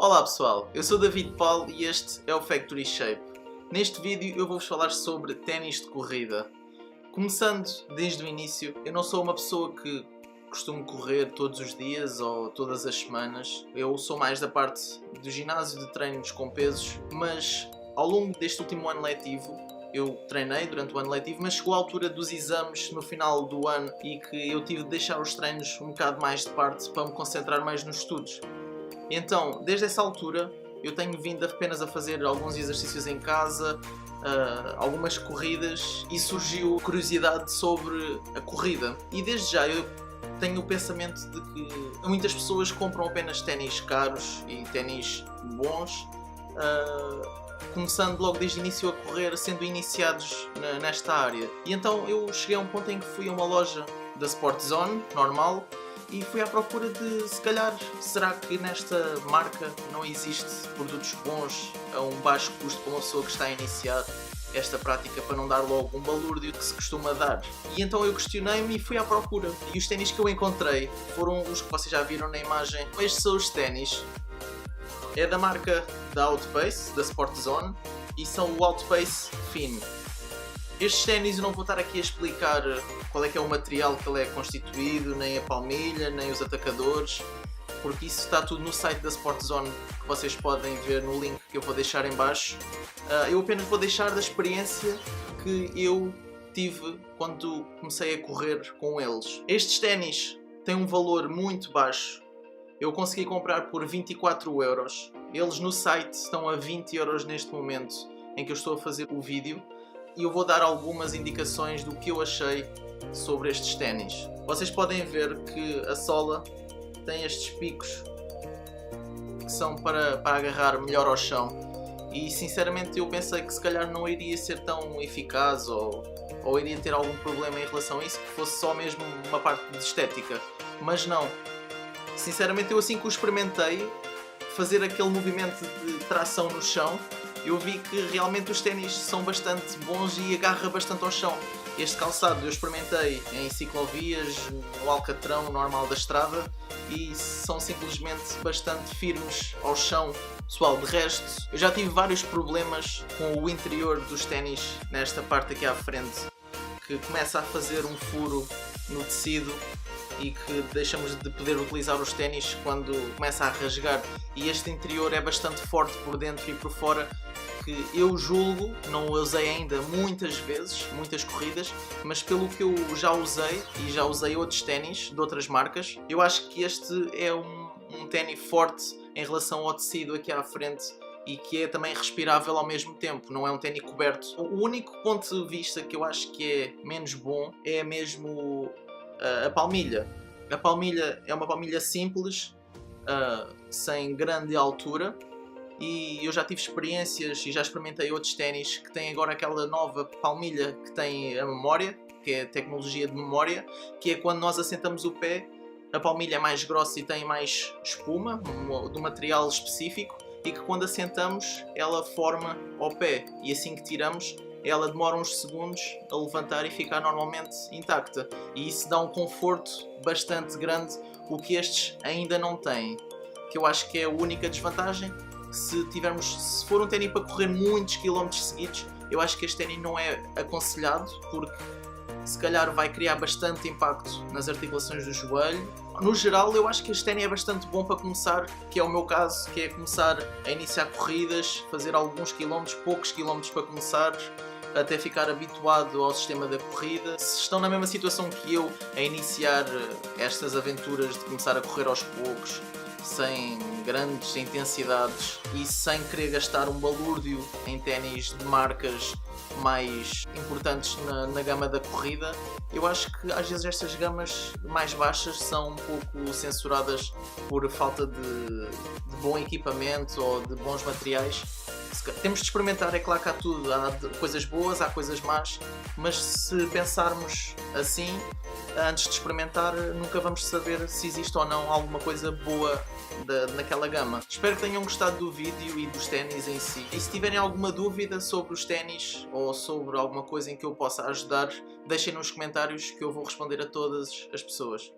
Olá pessoal, eu sou David Paulo e este é o Factory Shape. Neste vídeo eu vou-vos falar sobre ténis de corrida. Começando desde o início, eu não sou uma pessoa que costumo correr todos os dias ou todas as semanas. Eu sou mais da parte do ginásio de treinos com pesos, mas ao longo deste último ano letivo eu treinei durante o ano letivo, mas chegou a altura dos exames no final do ano e que eu tive de deixar os treinos um bocado mais de parte para me concentrar mais nos estudos. Então, desde essa altura, eu tenho vindo apenas a fazer alguns exercícios em casa, algumas corridas, e surgiu curiosidade sobre a corrida. E desde já eu tenho o pensamento de que muitas pessoas compram apenas ténis caros e ténis bons, começando logo desde o início a correr, sendo iniciados nesta área. E então eu cheguei a um ponto em que fui a uma loja da Sport Zone, normal, e fui à procura de, se calhar, será que nesta marca não existe produtos bons a um baixo custo para uma pessoa que está a iniciar esta prática, para não dar logo um balúrdio que se costuma dar. E então eu questionei-me e fui à procura. E os ténis que eu encontrei foram os que vocês já viram na imagem. Estes são os ténis. É da marca da Outpace, da Sport Zone, e são o Outpace Finn. Estes ténis eu não vou estar aqui a explicar qual é que é o material que ele é constituído, nem a palmilha, nem os atacadores, porque isso está tudo no site da Sport Zone, que vocês podem ver no link que eu vou deixar em baixo. Eu apenas vou deixar da experiência que eu tive quando comecei a correr com eles. Estes ténis têm um valor muito baixo. Eu consegui comprar por 24€. Eles no site estão a 20€ neste momento em que eu estou a fazer o vídeo. E eu vou dar algumas indicações do que eu achei sobre estes ténis. Vocês podem ver que a sola tem estes picos que são para agarrar melhor ao chão. E sinceramente eu pensei que se calhar não iria ser tão eficaz ou iria ter algum problema em relação a isso, que fosse só mesmo uma parte de estética. Mas não. Sinceramente eu assim que o experimentei, fazer aquele movimento de tração no chão, eu vi que realmente os ténis são bastante bons e agarra bastante ao chão. Este calçado eu experimentei em ciclovias, no alcatrão normal da estrada, e são simplesmente bastante firmes ao chão. Pessoal, de resto, eu já tive vários problemas com o interior dos ténis nesta parte aqui à frente, que começa a fazer um furo no tecido e que deixamos de poder utilizar os ténis quando começa a rasgar, e este interior é bastante forte por dentro e por fora, que eu julgo, não usei ainda muitas vezes, muitas corridas, mas pelo que eu já usei, e já usei outros ténis de outras marcas, eu acho que este é um ténis forte em relação ao tecido aqui à frente e que é também respirável ao mesmo tempo, não é um ténis coberto. O único ponto de vista que eu acho que é menos bom é mesmo a palmilha. A palmilha é uma palmilha simples, sem grande altura, e eu já tive experiências e já experimentei outros ténis que têm agora aquela nova palmilha que tem a memória, que é a tecnologia de memória, que é quando nós assentamos o pé, a palmilha é mais grossa e tem mais espuma, de um material específico, e que quando assentamos ela forma ao pé, e assim que tiramos ela demora uns segundos a levantar e ficar normalmente intacta, e isso dá um conforto bastante grande, o que estes ainda não têm, que eu acho que é a única desvantagem. Se for um ténis para correr muitos quilómetros seguidos, eu acho que este ténis não é aconselhado, porque se calhar vai criar bastante impacto nas articulações do joelho. No geral, eu acho que este ténis é bastante bom para começar, que é o meu caso, que é começar a iniciar corridas, fazer alguns quilómetros, poucos quilómetros para começar, até ficar habituado ao sistema da corrida. Se estão na mesma situação que eu, a iniciar estas aventuras de começar a correr aos poucos, sem grandes intensidades e sem querer gastar um balúrdio em ténis de marcas mais importantes na gama da corrida, eu acho que às vezes estas gamas mais baixas são um pouco censuradas por falta de bom equipamento ou de bons materiais. Temos de experimentar, é claro que há tudo, há coisas boas, há coisas más, mas se pensarmos assim, antes de experimentar, nunca vamos saber se existe ou não alguma coisa boa naquela gama. Espero que tenham gostado do vídeo e dos ténis em si. E se tiverem alguma dúvida sobre os ténis ou sobre alguma coisa em que eu possa ajudar, deixem nos comentários que eu vou responder a todas as pessoas.